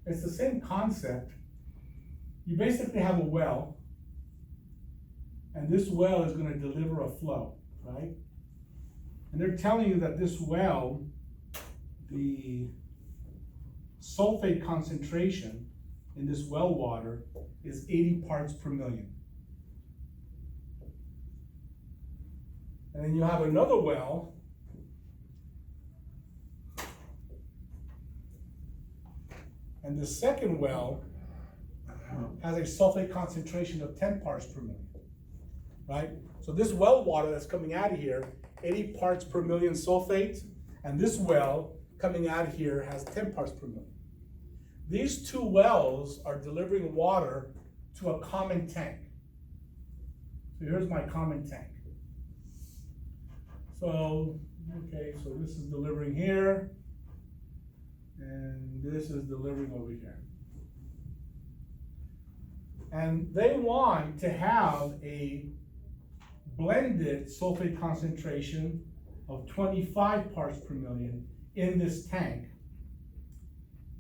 It's the same concept. You basically have a well, and this well is gonna deliver a flow, right? And they're telling you that this well, the sulfate concentration in this well water is 80 parts per million. And then you have another well, and the second well has a sulfate concentration of 10 parts per million, right? So this well water that's coming out of here, 80 parts per million sulfate, and this well coming out of here has 10 parts per million. These two wells are delivering water to a common tank. So here's my common tank. So, okay, so this is delivering here, and this is delivering over here. And they want to have a blended sulfate concentration of 25 parts per million in this tank.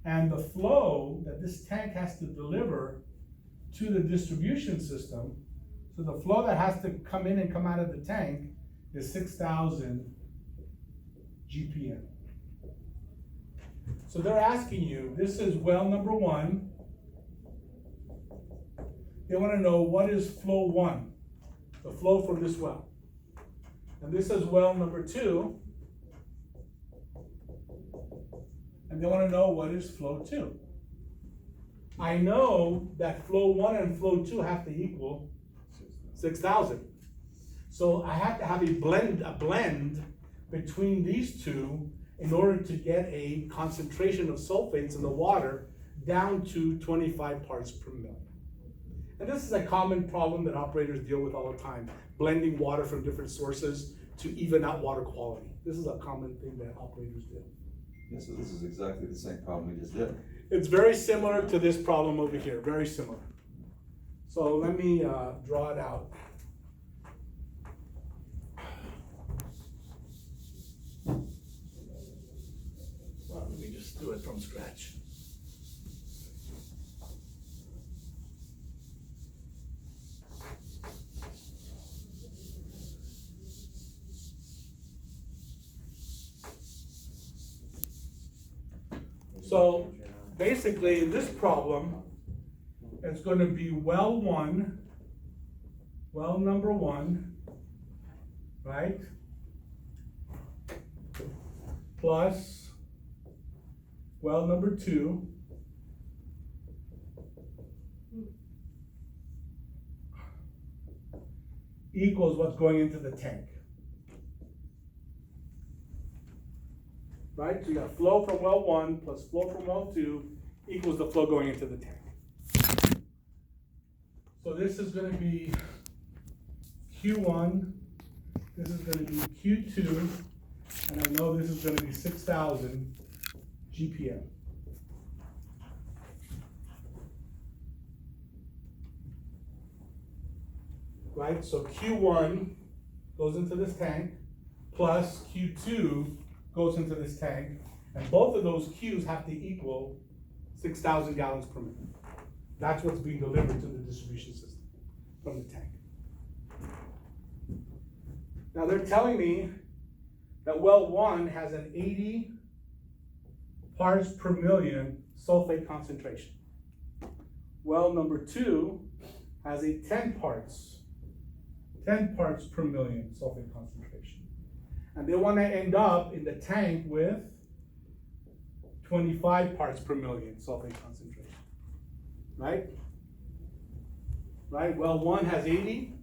And the flow that this tank has to deliver to the distribution system, so the flow that has to come in and come out of the tank is 6,000 GPM. So they're asking you, this is well number one. They want to know what is flow one, the flow from this well. And this is well number two. And they want to know what is flow two. I know that flow one and flow two have to equal 6,000. So I have to have a blend between these two in order to get a concentration of sulfates in the water down to 25 parts per million. And this is a common problem that operators deal with all the time, blending water from different sources to even out water quality. This is a common thing that operators do. Yeah, so this is exactly the same problem we just did. It's very similar to this problem over here, very similar. So let me draw it out. Well, let me just do it from scratch. So basically, in this problem, it's going to be well one, well number one, right? Plus well number two, equals what's going into the tank. Right? So you got flow from well one plus flow from well two equals the flow going into the tank. So this is going to be Q1, this is going to be Q2, and I know this is going to be 6,000 GPM. Right? So Q1 goes into this tank, plus Q2 goes into this tank, and both of those Qs have to equal 6,000 gallons per minute. That's what's being delivered to the distribution system from the tank. Now they're telling me that well one has an 80 parts per million sulfate concentration. Well number two has a 10 parts per million sulfate concentration. And they want to end up in the tank with 25 parts per million sulfate concentration, right? Right, well one has 80,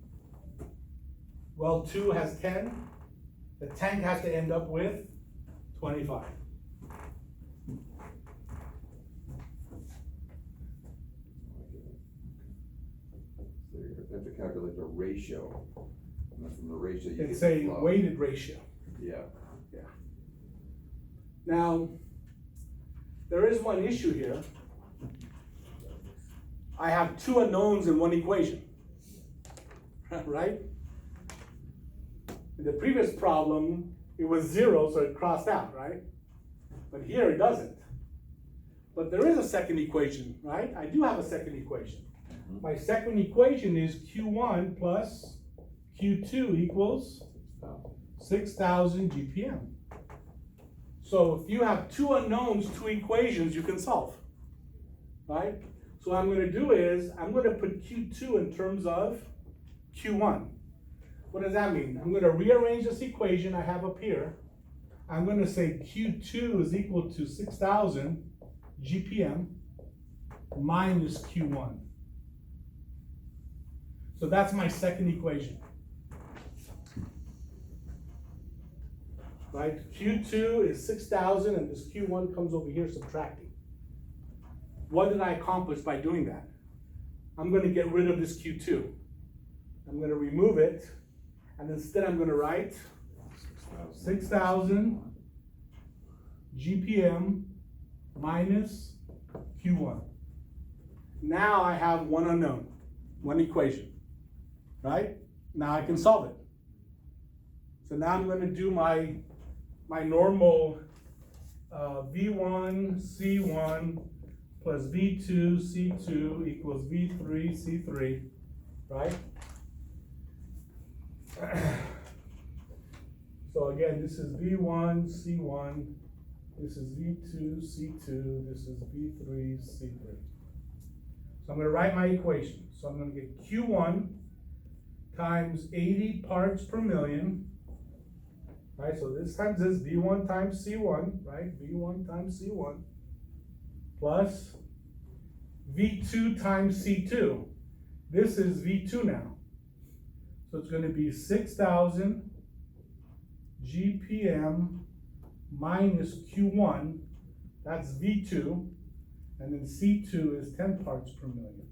well two has 10, the tank has to end up with 25. So you have to calculate the ratio. And from the ratio you It's get the a flow. weighted ratio. Yeah. Yeah. Now, there is one issue here. I have two unknowns in one equation, right? In the previous problem, it was 0, so it crossed out, right? But here it doesn't. But there is a second equation, right? I do have a second equation. My second equation is Q1 plus Q2 equals 6,000 GPM. So if you have two unknowns, two equations, you can solve, right? So what I'm gonna do is, I'm gonna put Q2 in terms of Q1. What does that mean? I'm gonna rearrange this equation I have up here. I'm gonna say Q2 is equal to 6,000 GPM minus Q1. So that's my second equation. Right? Q2 is 6,000 and this Q1 comes over here subtracting. What did I accomplish by doing that? I'm going to get rid of this Q2. I'm going to remove it, and instead I'm going to write 6,000 GPM minus Q1. Now I have one unknown, one equation. Right? Now I can solve it. So now I'm going to do my normal V1 C1 plus V2 C2 equals V3 C3, right? So again, this is V1 C1, this is V2 C2, this is V3 C3. So I'm going to write my equation. So I'm going to get Q1 times 80 parts per million, right? So this times this, V1 times C1, right? V1 times C1, plus V2 times C2. This is V2 now. So it's going to be 6,000 GPM minus Q1, that's V2, and then C2 is 10 parts per million.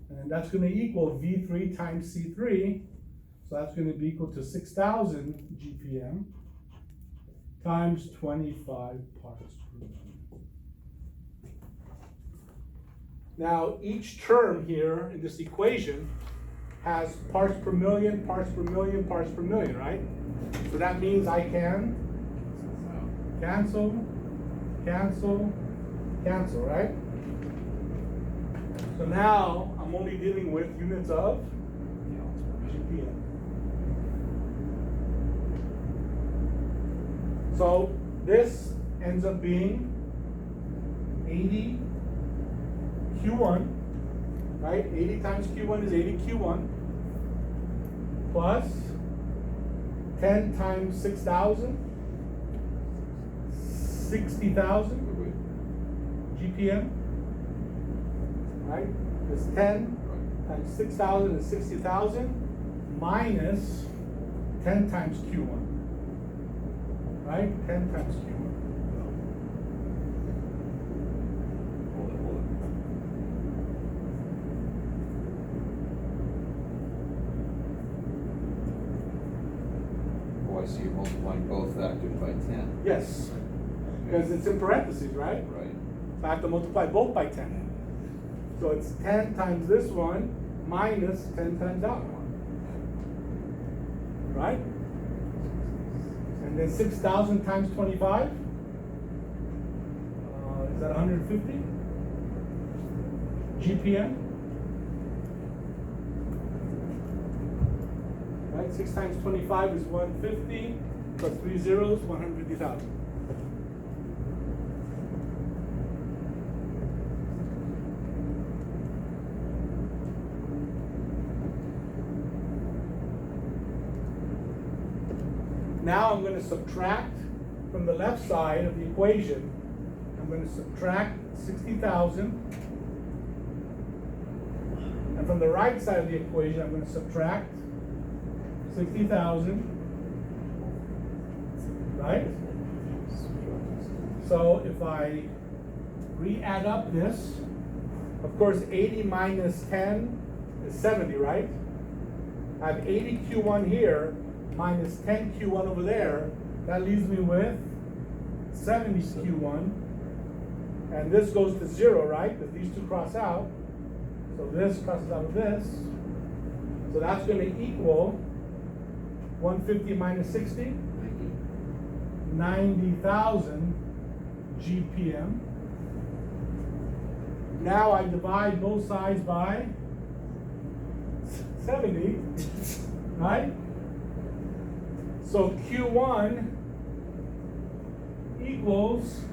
And that's going to equal V3 times C3, so that's going to be equal to 6,000 GPM times 25 parts per million. Now, each term here in this equation has parts per million, parts per million, parts per million, right? So that means I can cancel, cancel, cancel, right? So now I'm only dealing with units of GPM. So this ends up being 80 Q1, right? 80 times Q1 is 80 Q1 plus 10 times 6,000, 60,000 GPM, right? This 10 times 6,000 is 60,000 minus 10 times Q1, right? 10 times Q1. Oh, I see you're multiplying both factors by 10. Yes, because it's in parentheses, right? Right. So I have to multiply both by 10. So it's 10 times this one minus 10 times that one. Right? And then 6,000 times 25? Is that 150? GPM? Right? 6 times 25 is 150, plus 3 zeros, 150,000. Now I'm going to subtract from the left side of the equation. I'm going to subtract 60,000. And from the right side of the equation, I'm going to subtract 60,000. Right? So if I re-add up this, of course 80 minus 10 is 70, right? I have 80 Q1 here minus 10 Q1 over there. That leaves me with 70 Q1. And this goes to 0, right? Because these two cross out. So this crosses out with this. So that's going to equal 150 minus 60. 90,000 GPM. Now I divide both sides by 70, right? So Q1 equals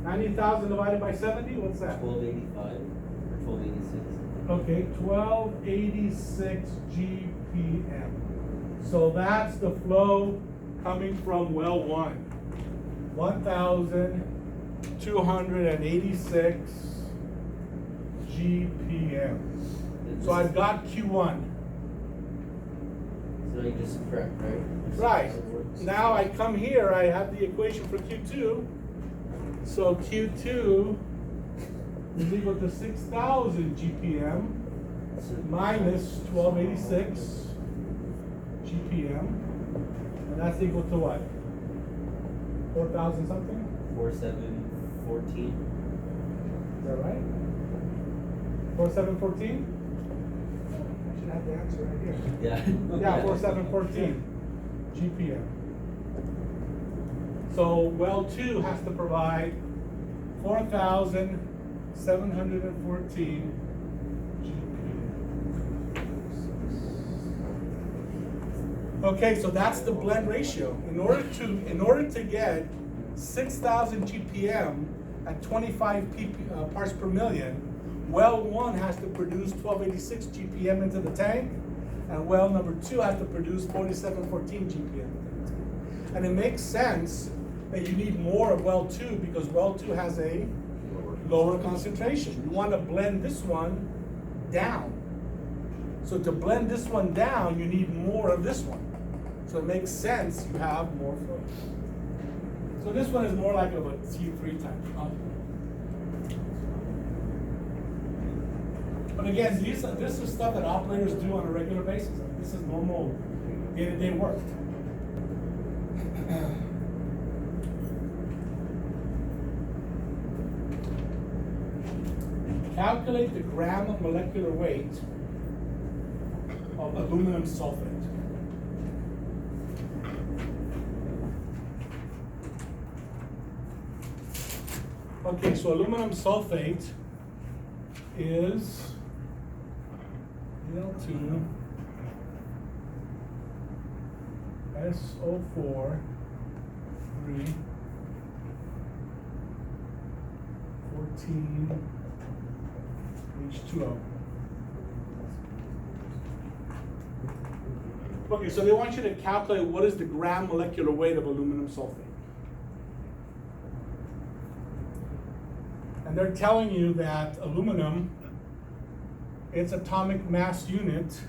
90,000 divided by 70, what's that? 1285 or 1286. Okay, 1286 GPM. So that's the flow coming from well 1. 1,286 GPM. So I've got Q1. So you just subtract, right? Right. Now I come here, I have the equation for Q2. So Q2 is equal to 6,000 GPM minus 1286 GPM. And that's equal to what? 4,000 something? 4714. Is that right? 4714? I should have the answer right here. Yeah. Yeah, 4714 GPM. So well 2 has to provide 4,714 GPM. Okay, so that's the blend ratio. In order to get 6,000 GPM at 25 parts per million, well 1 has to produce 1286 GPM into the tank, and well number 2 has to produce 4714 GPM. And it makes sense that you need more of well 2 because well 2 has a lower concentration. You want to blend this one down. So to blend this one down, you need more of this one. So it makes sense you have more flow. So this one is more like of a T3 type. But again, this is stuff that operators do on a regular basis. This is normal day-to-day work. Calculate the gram of molecular weight of aluminum sulfate. Okay, so aluminum sulfate is Al2 SO4 3 14 H2O. Okay, so they want you to calculate what is the gram molecular weight of aluminum sulfate. And they're telling you that aluminum, its atomic mass unit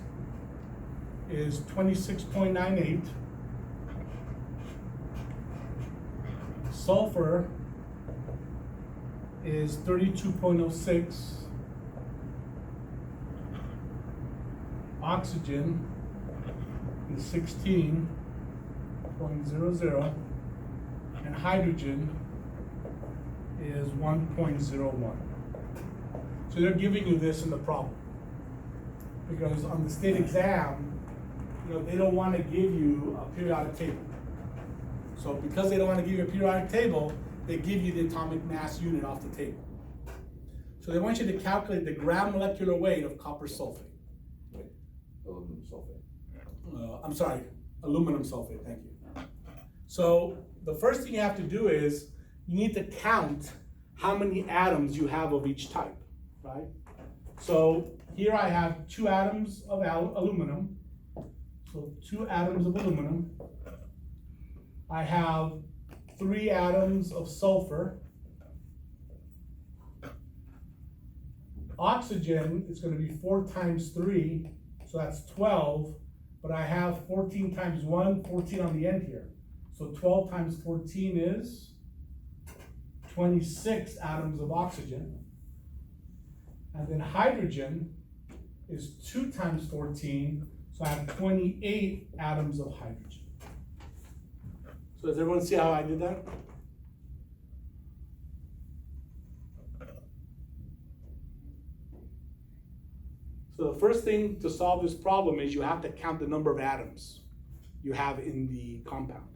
is 26.98. Sulfur is 32.06. Oxygen is 16.00. And hydrogen is 1.01. So they're giving you this in the problem. Because on the state exam, they don't want to give you a periodic table. So because they don't want to give you a periodic table, they give you the atomic mass unit off the table. So they want you to calculate the gram molecular weight of copper sulfate. Aluminum sulfate. I'm sorry, aluminum sulfate, thank you. So the first thing you have to do is you need to count how many atoms you have of each type, right? So here I have 2 atoms of aluminum. So 2 atoms of aluminum. I have 3 atoms of sulfur. Oxygen is going to be 4 times 3, so that's 12, but I have 14 times 1, 14 on the end here. So 12 times 14 is 26 atoms of oxygen. And then hydrogen is 2 times 14, so I have 28 atoms of hydrogen. So does everyone see how I did that? So the first thing to solve this problem is you have to count the number of atoms you have in the compound.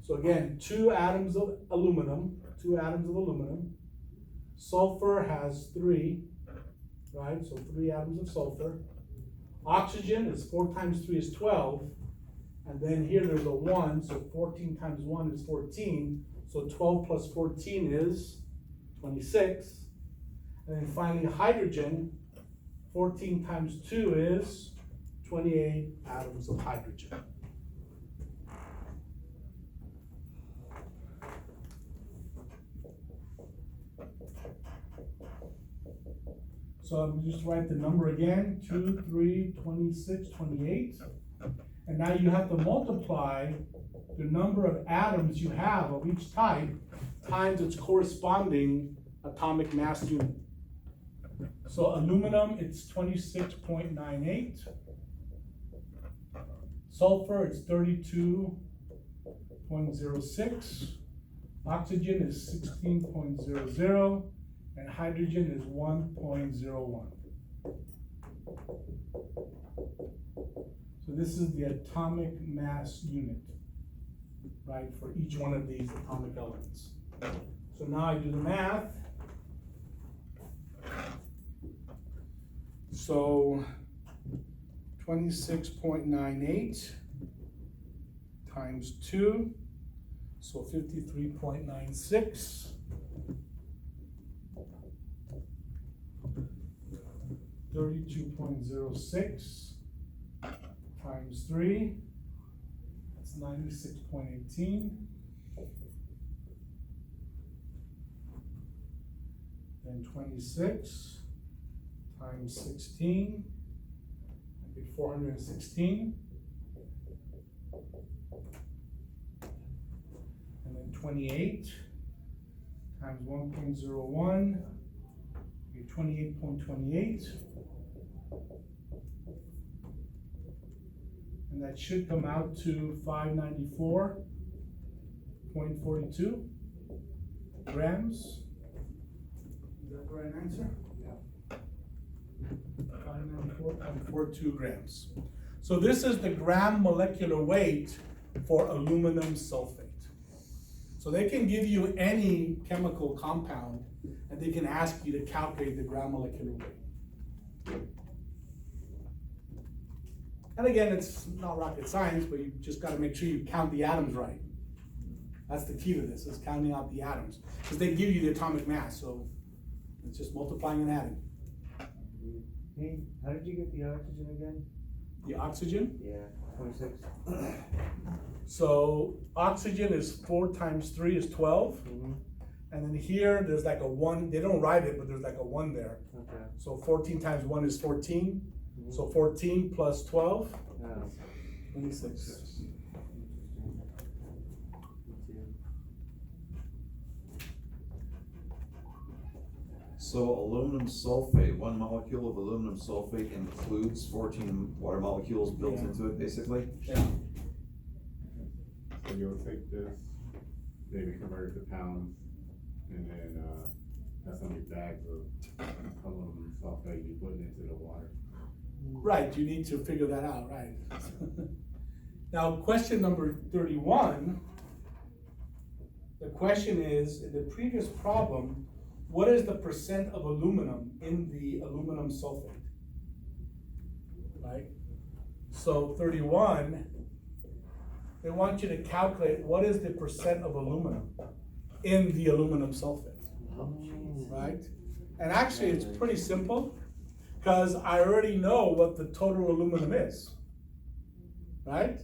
So again, 2 atoms of aluminum. Sulfur has 3, right? So 3 atoms of sulfur. Oxygen is 4 times 3 is 12. And then here there's a 1, so 14 times 1 is 14. So 12 plus 14 is 26. And then finally hydrogen, 14 times 2 is 28 atoms of hydrogen. So I'm just write the number again, 2, 3, 26, 28. And now you have to multiply the number of atoms you have of each type times its corresponding atomic mass unit. So aluminum, it's 26.98. Sulfur, it's 32.06. Oxygen is 16.00. And hydrogen is 1.01. So this is the atomic mass unit, right, for each one of these atomic elements. So now I do the math. So 26.98 times 2, so 53.96. 32.06 times 3, that's 96.18. Then 26 times 16, that'd be 416. And then 28 times 1.01, 28.28. And that should come out to 594.42 grams. Is that the right answer? Yeah. 594.42 grams. So this is the gram molecular weight for aluminum sulfate. So they can give you any chemical compound and they can ask you to calculate the gram molecular weight. And again, it's not rocket science, but you just gotta make sure you count the atoms right. That's the key to this, is counting out the atoms. Because they give you the atomic mass, so it's just multiplying and adding. Hey, how did you get the oxygen again? The oxygen? Yeah, 26. So oxygen is 4 times 3 is 12. Mm-hmm. And then here, there's like a 1, they don't write it, but there's like a 1 there. Okay. So 14 times 1 is 14. Mm-hmm. So 14 plus 12, Oh. 26. So aluminum sulfate, 1 molecule of aluminum sulfate includes 14 water molecules built Yeah. into it, basically? Yeah. So you'll take this, maybe convert it to pounds, and then, that's how many bags of aluminum sulfate you put into the water. Right, you need to figure that out, right? Now, question number 31, the question is, in the previous problem, what is the percent of aluminum in the aluminum sulfate? Right? So 31, they want you to calculate what is the percent of aluminum in the aluminum sulfate, right? And actually, it's pretty simple, because I already know what the total aluminum is, right?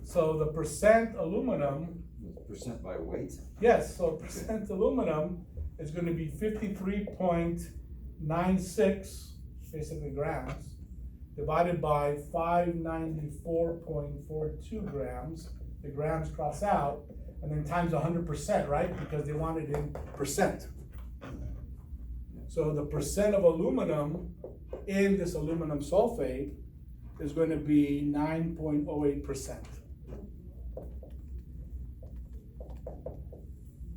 So the percent aluminum, Percent by weight? yes, so percent aluminum is going to be 53.96, basically grams, divided by 594.42 grams. The grams cross out, and then times 100%, right? Because they want it in percent. So the percent of aluminum in this aluminum sulfate is going to be 9.08%.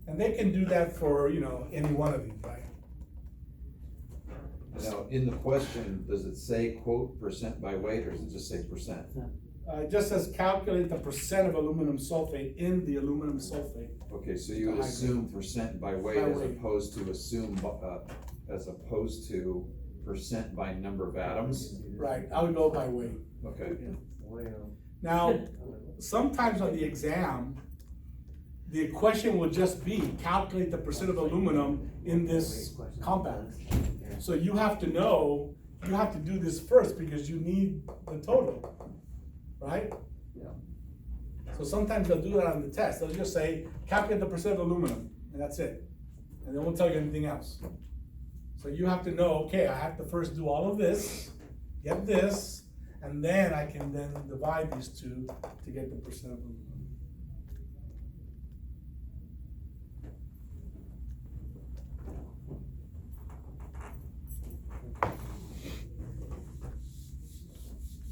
And they can do that for, any one of these, right? Now, in the question, does it say quote percent by weight, or does it just say percent? It just says calculate the percent of aluminum sulfate in the aluminum sulfate. Okay, so you High assume percent by weight By as weight. opposed to as opposed to percent by number of atoms? Right, I would go by weight. Okay, Well, Now, sometimes on the exam, the question will just be calculate the percent of aluminum in this compound. So you have to know, you have to do this first because you need the total, right? Yeah. So sometimes they'll do that on the test. They'll just say, calculate the percent of aluminum, and that's it. And they won't tell you anything else. So you have to know, okay, I have to first do all of this, get this, and then I can then divide these two to get the percent of aluminum.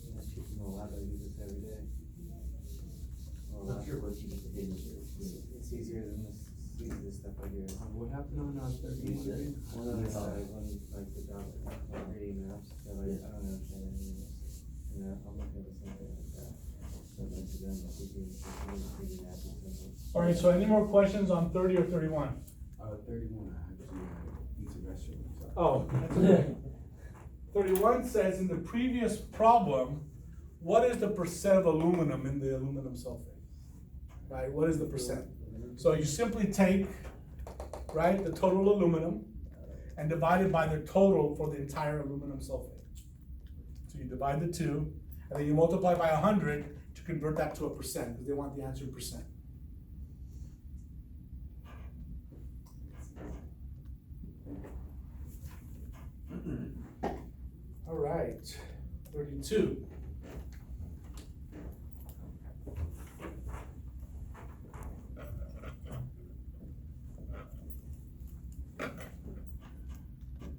Unless you can allow to use this every day. Well, Not sure what you get to do with it. It's easier than this stuff I hear. What happened on 31? One other side, one like the dot, like reading maps, they're like, I don't understand any of this. And I'm looking at the same thing like that. So like to them, like, reading maps and stuff. All right, so any more questions on 30 or 31? 31, I actually, need to restroom, so. Oh, that's okay. 31 says in the previous problem, what is the percent of aluminum in the aluminum sulfate? Right, what is the percent? So you simply take, right, the total aluminum and divide it by the total for the entire aluminum sulfate. So you divide the two, and then you multiply by 100 to convert that to a percent, because they want the answer in percent. All right, 32.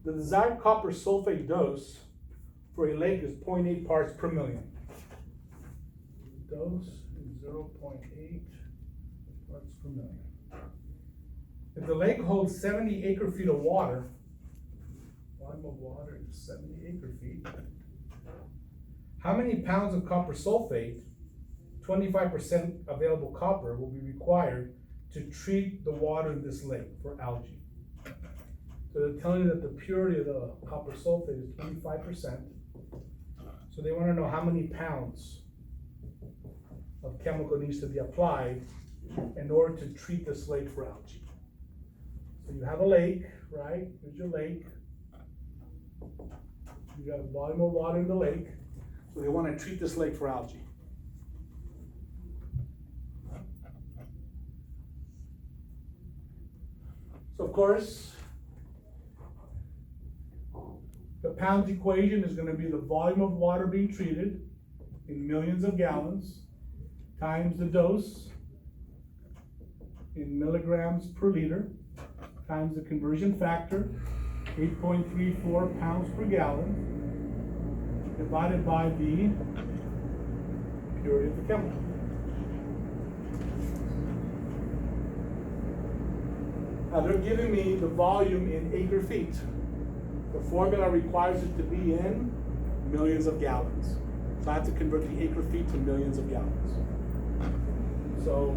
The desired copper sulfate dose for a lake is 0.8 parts per million. Dose is 0.8 parts per million. If the lake holds 70 acre feet of water, volume of water is 70 acre feet. How many pounds of copper sulfate, 25% available copper, will be required to treat the water in this lake for algae? So they're telling you that the purity of the copper sulfate is 25%. So they want to know how many pounds of chemical needs to be applied in order to treat this lake for algae. So you have a lake, right? Here's your lake. You got a volume of water in the lake. So they want to treat this lake for algae. So of course, the pounds equation is going to be the volume of water being treated in millions of gallons times the dose in milligrams per liter times the conversion factor, 8.34 pounds per gallon, divided by the purity of the chemical. Now they're giving me the volume in acre feet. The formula requires it to be in millions of gallons. So I have to convert the acre feet to millions of gallons. So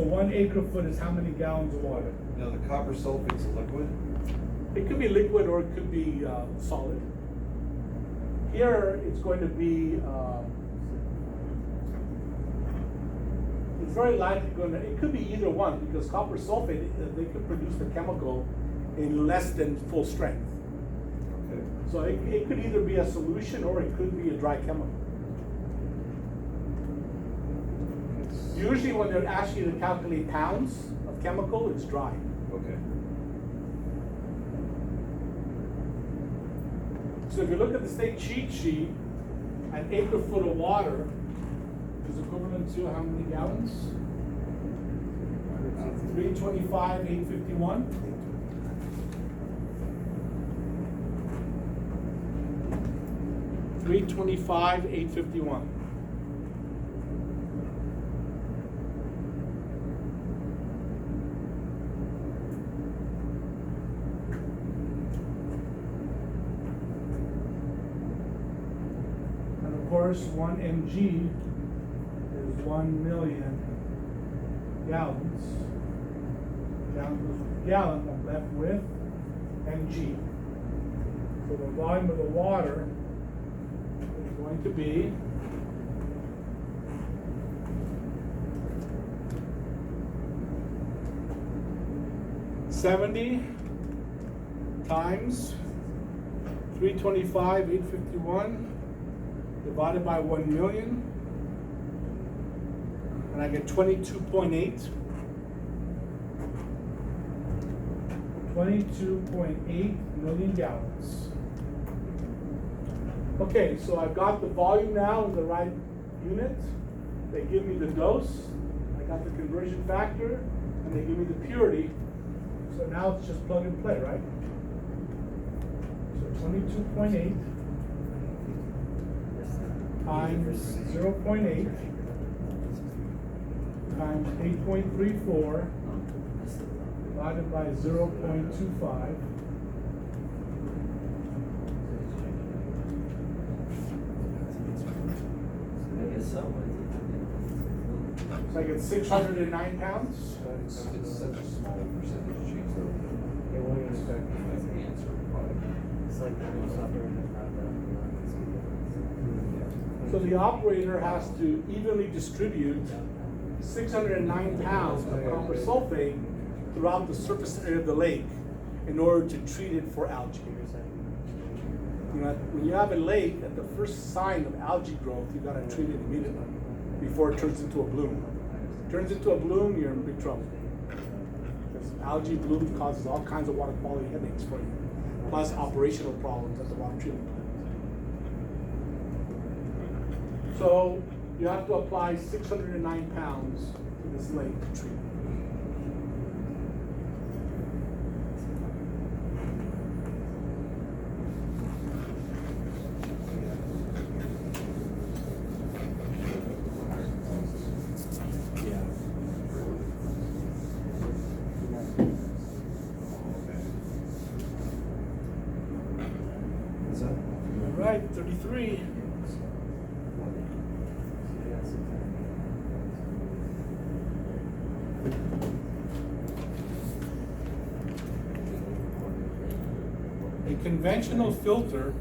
one acre foot is how many gallons of water? now the copper sulfate's a liquid? It could be liquid or it could be solid. Here it's going to be, it's very likely it could be either one, because copper sulfate, they could produce the chemical in less than full strength. Okay. So it could either be a solution or it could be a dry chemical. Usually when they're asking you to calculate pounds of chemical, it's dry. Okay. So if you look at the state cheat sheet, an acre foot of water is equivalent to how many gallons? 325, 851. $325, $851. course, 1 mg is 1 million gallons. Gallon, I'm left with mg. So the volume of the water is going to be 70 times 325, 851 divided by 1 million, and I get 22.8. 22.8 million gallons. Okay, so I've got the volume now in the right unit. They give me the dose. I got the conversion factor, and they give me the purity. So now it's just plug and play, right? So 22.8 times 0.8 times 8.34 divided by 0.25. So I get 609 pounds. It's such a small percentage change though. It won't even affect That's the answer, but. It's like the operator So the operator has to evenly distribute 609 pounds of copper sulfate throughout the surface area of the lake in order to treat it for algae. You know, when you have a lake, at the first sign of algae growth, you gotta treat it immediately before it turns into a bloom. Turns into a bloom, you're in big trouble. Because algae bloom causes all kinds of water quality headaches for you, plus operational problems at the water treatment plant. So you have to apply 609 pounds to this lake to treat it. Is that? All right, 33. A conventional filter,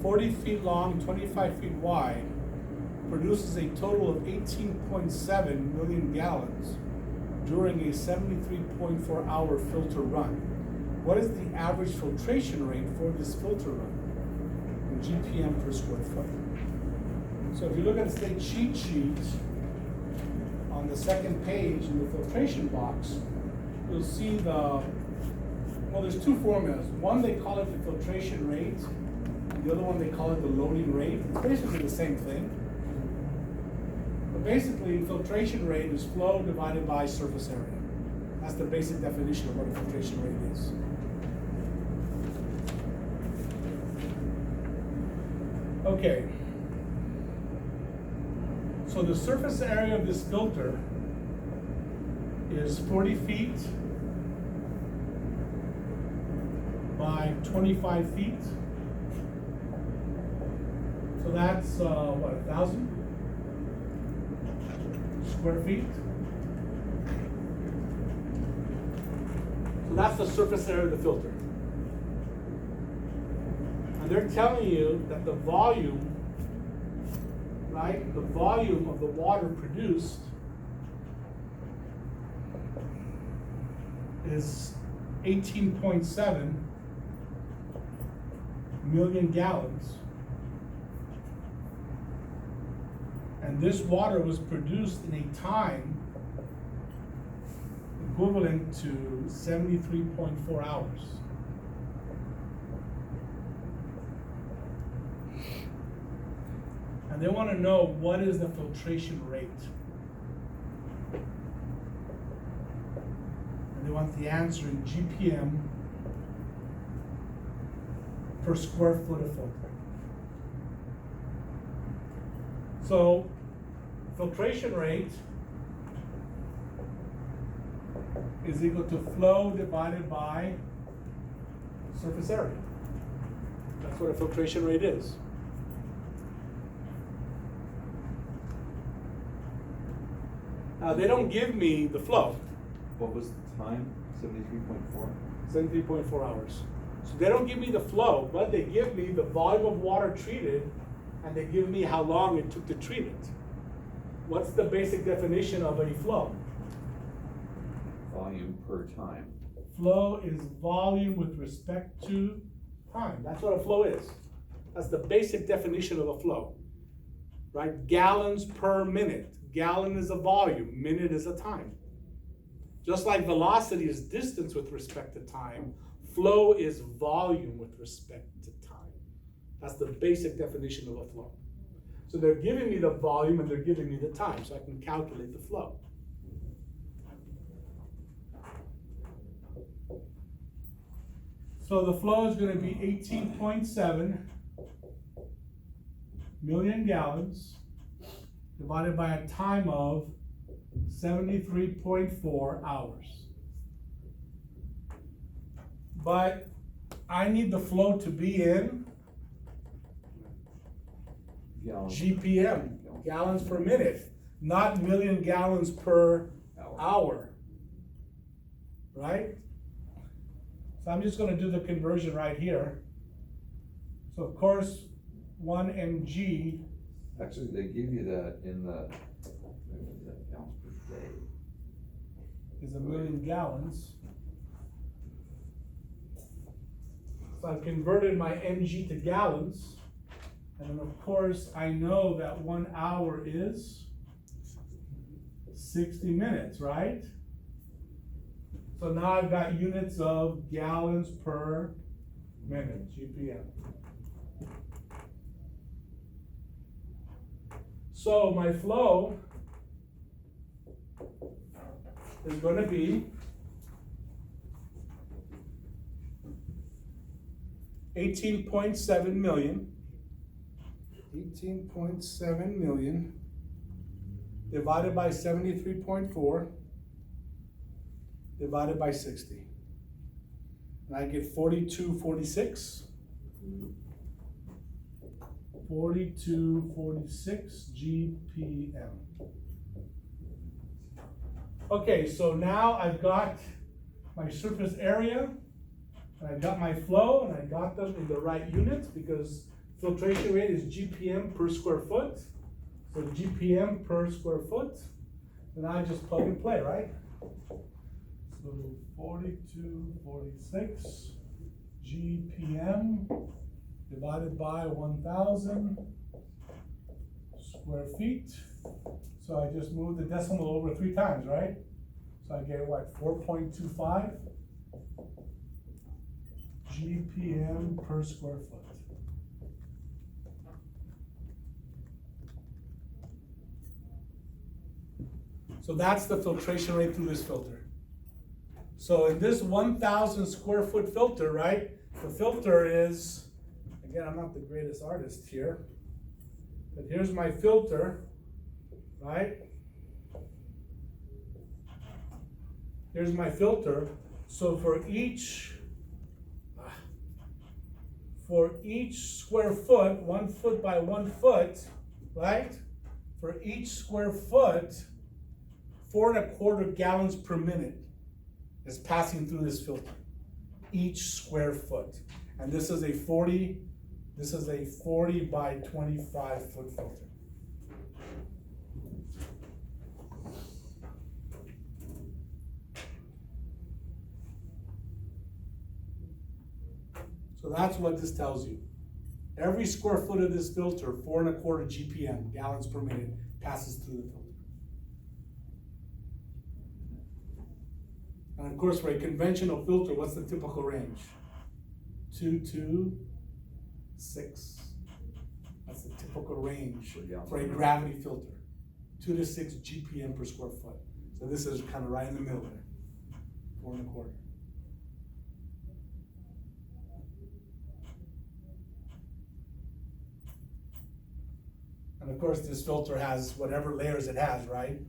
40 feet long, 25 feet wide, produces a total of 18.7 million gallons during a 73.4 hour filter run. What is the average filtration rate for this filter run in GPM per square foot? So if you look at the state cheat sheet on the second page in the filtration box, you'll see well, there's two formulas. One, they call it the filtration rate. The other one, they call it the loading rate. It's basically the same thing. But basically, filtration rate is flow divided by surface area. That's the basic definition of what a filtration rate is. Okay. So the surface area of this filter is 40 feet by 25 feet. So that's, 1,000 square feet? So that's the surface area of the filter. And they're telling you that the volume, right, the volume of the water produced is 18.7 million gallons. And this water was produced in a time equivalent to 73.4 hours. And they want to know what is the filtration rate. And they want the answer in GPM per square foot of filter. So, filtration rate is equal to flow divided by surface area. That's what a filtration rate is. They don't give me the flow, What was the time? 73.4? 73.4 hours. So they don't give me the flow, but they give me the volume of water treated, and they give me how long it took to treat it. What's the basic definition of a flow? Volume per time. Flow is volume with respect to time. That's what a flow is. That's the basic definition of a flow, right? Gallons per minute. Gallon is a volume, minute is a time. Just like velocity is distance with respect to time, flow is volume with respect to time. That's the basic definition of a flow. So they're giving me the volume and they're giving me the time, so I can calculate the flow. So the flow is gonna be 18.7 million gallons divided by a time of 73.4 hours. But I need the flow to be in Gallons. GPM, gallons per minute, not million gallons per hour. Right? So I'm just gonna do the conversion right here. So of course, 1 mg Actually, they give you that in the, gallons per day. is a million gallons. So I've converted my mg to gallons. And then of course, I know that 1 hour is 60 minutes, right? So now I've got units of gallons per minute, GPM. So my flow is going to be 18.7 million. 18.7 million divided by 73.4 divided by 60. And I get 4246. 4246 GPM. Okay, so now I've got my surface area, and I've got my flow, and I got them in the right units because filtration rate is GPM per square foot. So GPM per square foot. And I just plug and play, right? So 4246 GPM divided by 1,000 square feet. So I just moved the decimal over 3 times, right? So I get what, 4.25 GPM per square foot. So that's the filtration rate through this filter. So in this 1,000 square foot filter, right, the filter is, again, I'm not the greatest artist here, but here's my filter, right? Here's my filter. So for each square foot, 1 foot by 1 foot, right? For each square foot, 4.25 gallons per minute is passing through this filter, each square foot. And this is a 40 by 25 foot filter. So that's what this tells you. Every square foot of this filter, 4.25 GPM, gallons per minute, passes through the filter. And of course, for a conventional filter, what's the typical range? 2 to 6. That's the typical range for a gravity filter. 2 to 6 GPM per square foot. So this is kind of right in the middle there, 4.25. And of course, this filter has whatever layers it has, right?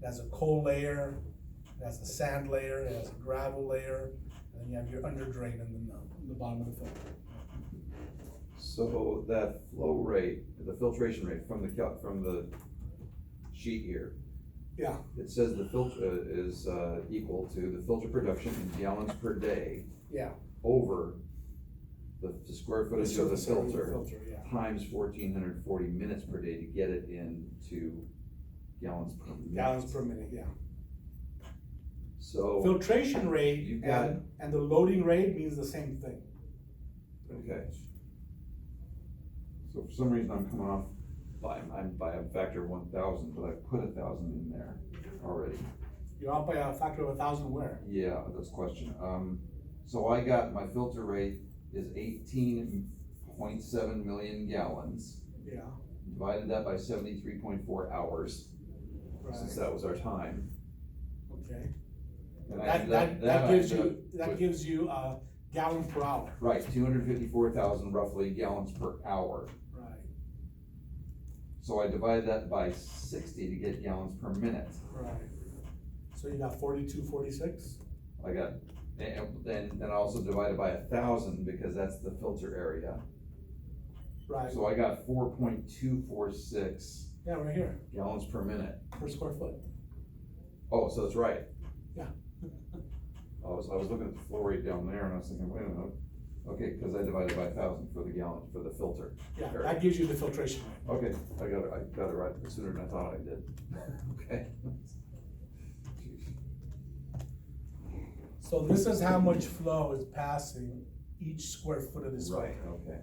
It has a coal layer, it has a sand layer, it has a gravel layer, and then you have your under drain in the bottom of the filter. So that flow rate, the filtration rate from the sheet here, Yeah, it says the filter is equal to the filter production in gallons per day yeah. over the square footage of the surface area of the filter filter, yeah. times 1,440 minutes per day to get it into gallons per minute. Gallons per minute, yeah. So, Filtration rate You've got- and the loading rate means the same thing. okay. So for some reason I'm coming off I'm by a factor of 1,000, but I put 1,000 in there already. You're off by a factor of 1,000 where? Yeah, that's the question. So I got, my filter rate is 18.7 million gallons. Yeah, Divided that by 73.4 hours, since right, that was our time. okay. And I That, ended that, up- that I gives ended you, up that with- gives you a gallon per hour. Right, 254,000 roughly gallons per hour. Right, So I divided that by 60 to get gallons per minute. right. So you got 42, 46? I got, and then I also divided by 1,000 because that's the filter area. Right, So I got 4.246 yeah, right here, gallons per minute. per square foot. Oh, so that's right. Yeah. I was looking at the flow rate down there and I was thinking, wait a minute. Okay, cause I divided by 1,000 for the gallon, for the filter. Yeah, area. that gives you the filtration rate. Okay, I got it right sooner than I thought I did. Okay. So this is how much flow is passing each square foot of this Right, filter. okay.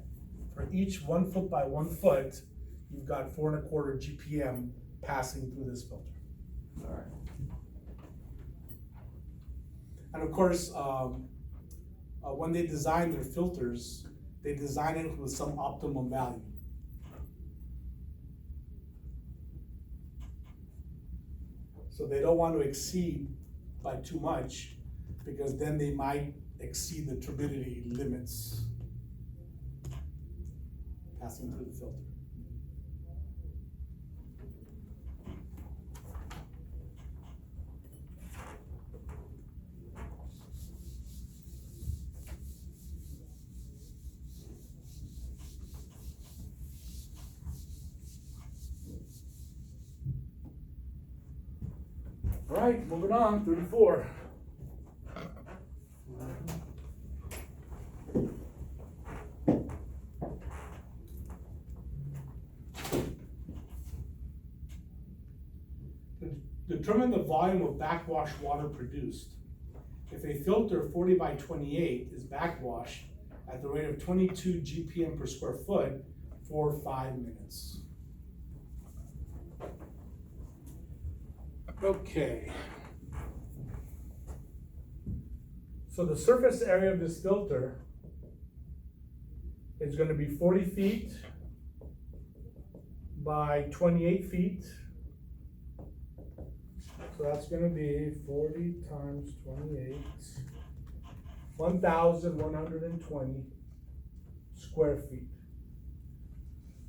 For each 1 foot by 1 foot, you've got 4.25 GPM passing through this filter. Alright. And of course, when they design their filters, they design it with some optimum value. So they don't want to exceed by too much, because then they might exceed the turbidity limits passing through the filter. All right, moving on, 34. Determine the volume of backwash water produced. If a filter 40 by 28 is backwashed at the rate of 22 GPM per square foot for 5 minutes. Okay. So the surface area of this filter is gonna be 40 feet by 28 feet. So that's gonna be 40 times 28, 1,120 square feet.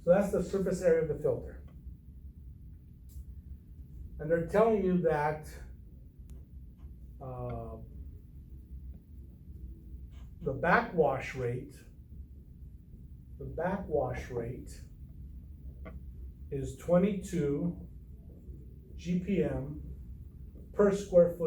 So that's the surface area of the filter. And they're telling you that the backwash rate is 22 GPM per square foot